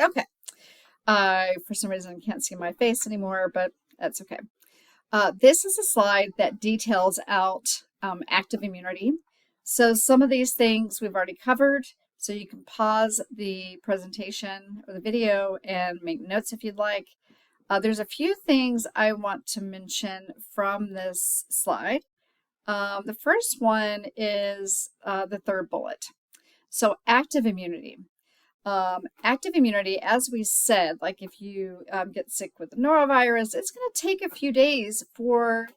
Okay. For some reason, I can't see my face anymore, but that's okay. This is a slide that details out active immunity. So some of these things we've already covered, so you can pause the presentation or the video and make notes if you'd like. There's a few things I want to mention from this slide. The first one is the third bullet. So active immunity. Active immunity, as we said, like if you get sick with the norovirus, it's going to take a few days for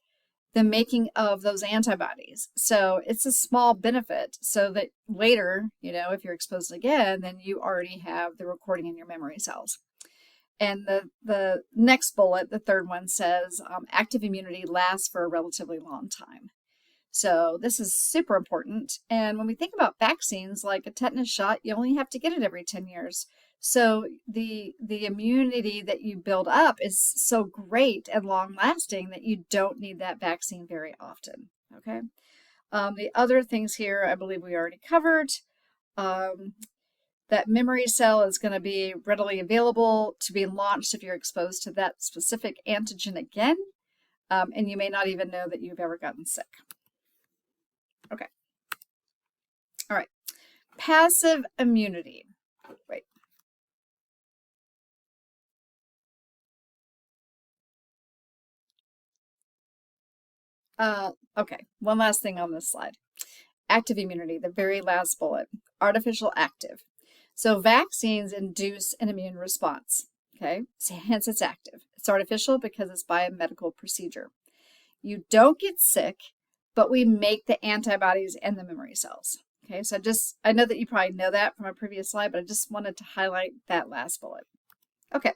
the making of those antibodies. So it's a small benefit so that later, if you're exposed again, then you already have the recording in your memory cells. And the next bullet, the third one, says active immunity lasts for a relatively long time. So this is super important. And when we think about vaccines, like a tetanus shot, you only have to get it every 10 years. So the immunity that you build up is so great and long lasting that you don't need that vaccine very often. Okay. The other things here, I believe we already covered. That memory cell is going to be readily available to be launched if you're exposed to that specific antigen again. And you may not even know that you've ever gotten sick. Okay. All right. Passive immunity. Wait. Okay. One last thing on this slide. Active immunity, the very last bullet. Artificial active. So vaccines induce an immune response. Okay. So hence it's active. It's artificial because it's by a medical procedure. You don't get sick, but we make the antibodies and the memory cells. Okay, so I know that you probably know that from a previous slide, but I just wanted to highlight that last bullet. Okay,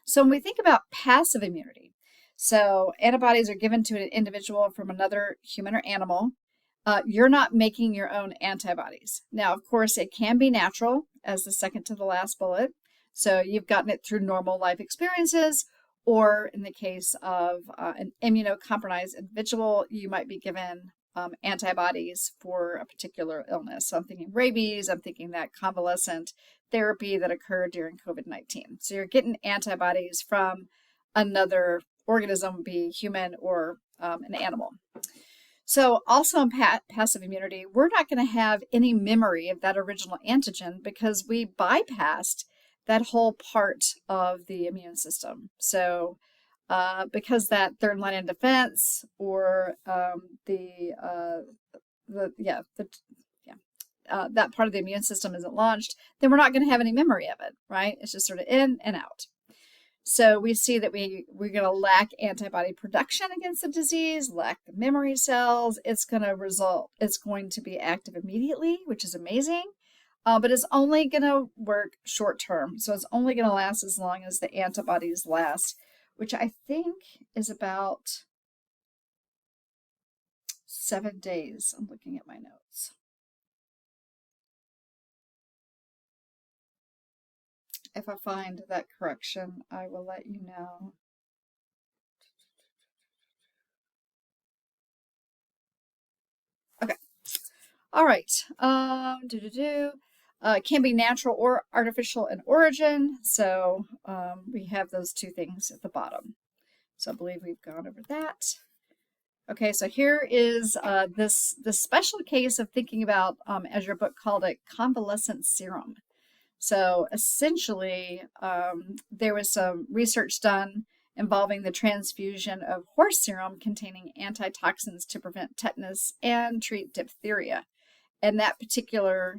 so when we think about passive immunity, so antibodies are given to an individual from another human or animal. You're not making your own antibodies. Now, of course, it can be natural, as the second to the last bullet. So you've gotten it through normal life experiences, or in the case of an immunocompromised individual, you might be given antibodies for a particular illness. So I'm thinking rabies, I'm thinking that convalescent therapy that occurred during COVID-19. So you're getting antibodies from another organism, be human or an animal. So also in passive immunity, we're not going to have any memory of that original antigen because we bypassed that whole part of the immune system. So because that third line of defense or that part of the immune system isn't launched, then we're not going to have any memory of it, right? It's just sort of in and out. So we see that we're going to lack antibody production against the disease, lack the memory cells. It's going to be active immediately, which is amazing. But it's only going to work short term. So it's only going to last as long as the antibodies last, which I think is about 7 days. I'm looking at my notes. If I find that correction, I will let you know. Okay. All right. It can be natural or artificial in origin. So we have those two things at the bottom. So I believe we've gone over that. Okay, so here is this special case of thinking about, as your book called it, convalescent serum. So essentially, there was some research done involving the transfusion of horse serum containing antitoxins to prevent tetanus and treat diphtheria. And that particular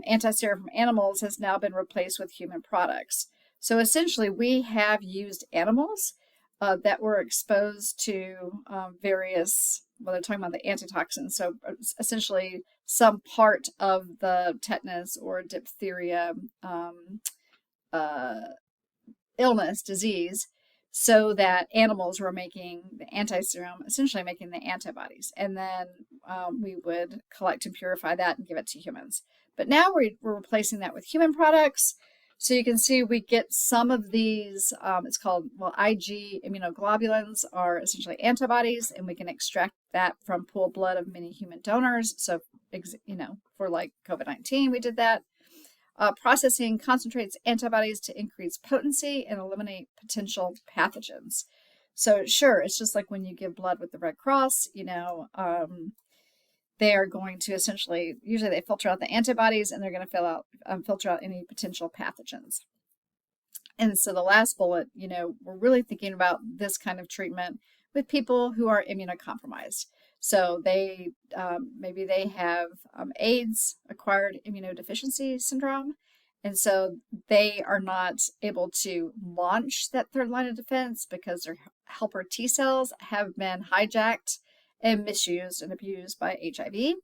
anti-serum from animals has now been replaced with human products. So essentially, we have used animals that were exposed to various, well, they're talking about the antitoxins. So essentially, some part of the tetanus or diphtheria illness, disease, so that animals were making the anti-serum, essentially making the antibodies. And then we would collect and purify that and give it to humans. But now we're replacing that with human products. So you can see we get some of these, it's called, IG immunoglobulins are essentially antibodies, and we can extract that from pooled blood of many human donors. So, for like COVID-19, we did that. Processing concentrates antibodies to increase potency and eliminate potential pathogens. So sure, it's just like when you give blood with the Red Cross, they are going to essentially, usually they filter out the antibodies and they're going to filter out any potential pathogens. And so the last bullet, we're really thinking about this kind of treatment with people who are immunocompromised. So they maybe they have AIDS, acquired immunodeficiency syndrome, and so they are not able to launch that third line of defense because their helper T cells have been hijacked and misused and abused by HIV.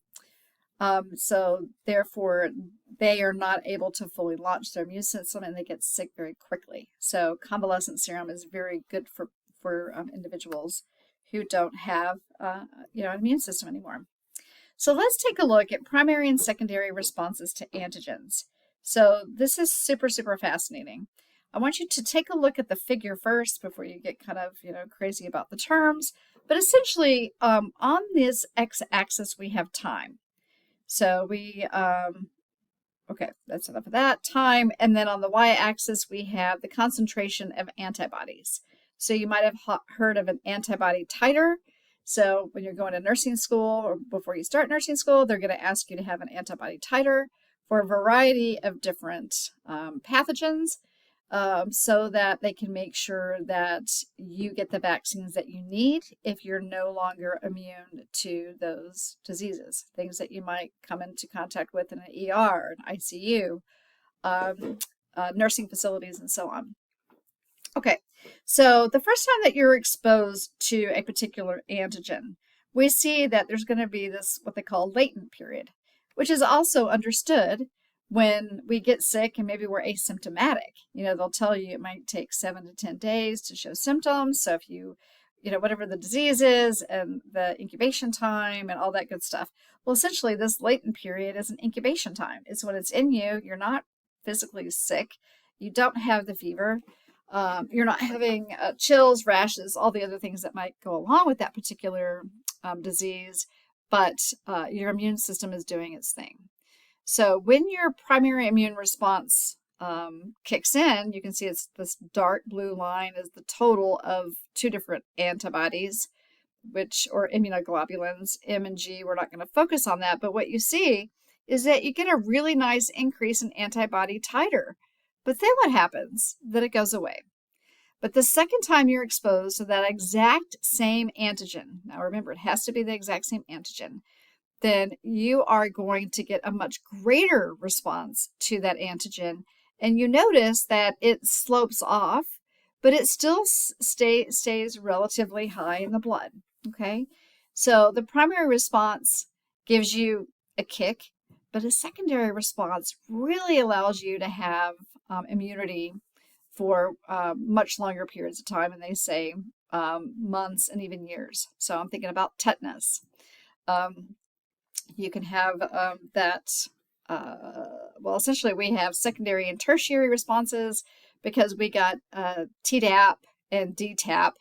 So therefore, they are not able to fully launch their immune system and they get sick very quickly. So convalescent serum is very good for individuals who don't have an immune system anymore. So let's take a look at primary and secondary responses to antigens. So this is super, super fascinating. I want you to take a look at the figure first before you get kind of crazy about the terms. But essentially, on this x-axis, we have time. So we, okay, that's enough of that, time. And then on the y-axis, we have the concentration of antibodies. So you might have heard of an antibody titer. So when you're going to nursing school or before you start nursing school, they're going to ask you to have an antibody titer for a variety of different pathogens so that they can make sure that you get the vaccines that you need if you're no longer immune to those diseases, things that you might come into contact with in an ER, an ICU, nursing facilities, and so on. Okay, so the first time that you're exposed to a particular antigen, we see that there's going to be this, what they call latent period, which is also understood when we get sick and maybe we're asymptomatic. They'll tell you it might take 7 to 10 days to show symptoms. So if whatever the disease is and the incubation time and all that good stuff. Well, essentially this latent period is an incubation time. It's when it's in you. You're not physically sick. You don't have the fever. You're not having chills, rashes, all the other things that might go along with that particular disease, but your immune system is doing its thing. So when your primary immune response kicks in, you can see it's this dark blue line is the total of two different antibodies, or immunoglobulins, M and G. We're not going to focus on that, but what you see is that you get a really nice increase in antibody titer. But then what happens? Then it goes away. But the second time you're exposed to that exact same antigen, now remember, it has to be the exact same antigen, then you are going to get a much greater response to that antigen. And you notice that it slopes off, but it still stays relatively high in the blood. Okay, so the primary response gives you a kick, but a secondary response really allows you to have immunity for much longer periods of time, and they say months and even years. So I'm thinking about tetanus. You can have that, well, essentially we have secondary and tertiary responses because we got Tdap and DTaP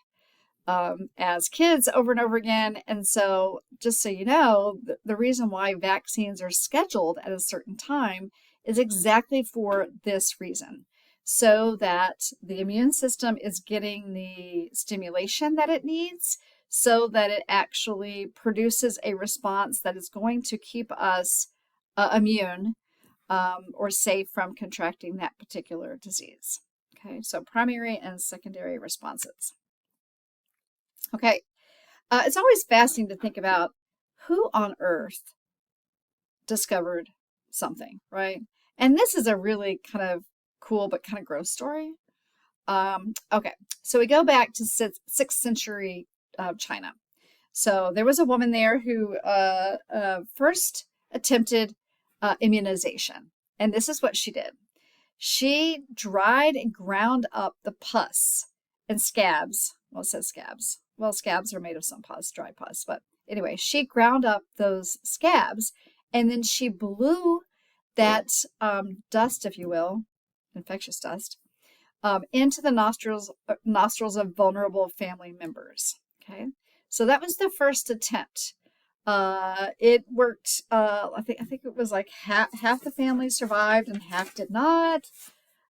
as kids over and over again. And so just so you know, the reason why vaccines are scheduled at a certain time is exactly for this reason, so that the immune system is getting the stimulation that it needs so that it actually produces a response that is going to keep us immune or safe from contracting that particular disease. Okay, so primary and secondary responses. Okay, it's always fascinating to think about who on earth discovered something, right? And this is a really kind of cool but kind of gross story. Okay, so we go back to 6th century China. So there was a woman there who first attempted immunization. And this is what she did. She dried and ground up the pus and scabs. Well, it says scabs. Well, scabs are made of some pus, dry pus. But anyway, she ground up those scabs and then she blew that dust, if you will, infectious dust, into the nostrils of vulnerable family members. Okay, so that was the first attempt. It worked. I think it was like half the family survived and half did not.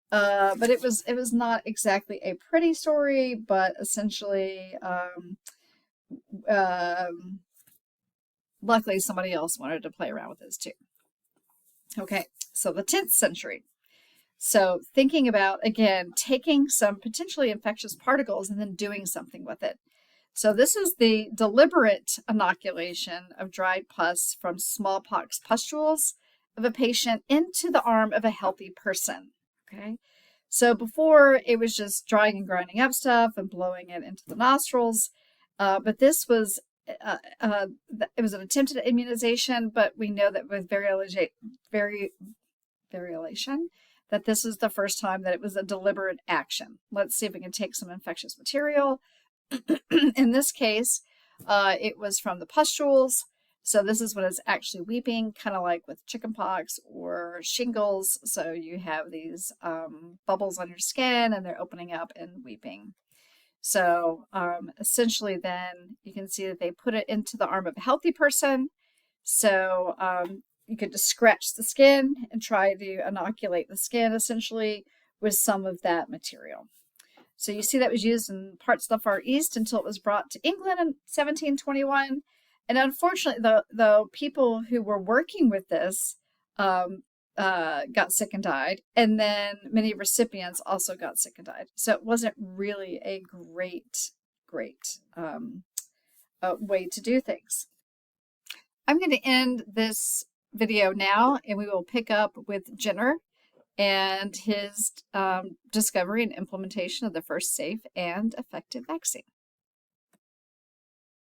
But it was not exactly a pretty story, but essentially, luckily somebody else wanted to play around with this too. Okay, so the 10th century. So thinking about, again, taking some potentially infectious particles and then doing something with it. So this is the deliberate inoculation of dried pus from smallpox pustules of a patient into the arm of a healthy person. Okay. So before it was just drying and grinding up stuff and blowing it into the nostrils, but this was it was an attempted immunization, but we know that with variolation, that this is the first time that it was a deliberate action. Let's see if we can take some infectious material. In this case, it was from the pustules. So this is when it's actually weeping, kind of like with chickenpox or shingles. So you have these bubbles on your skin and they're opening up and weeping. So essentially then you can see that they put it into the arm of a healthy person. So you could just scratch the skin and try to inoculate the skin essentially with some of that material. So you see that was used in parts of the Far East until it was brought to England in 1721. And unfortunately, the people who were working with this got sick and died. And then many recipients also got sick and died. So it wasn't really a great way to do things. I'm going to end this video now, and we will pick up with Jenner and his discovery and implementation of the first safe and effective vaccine.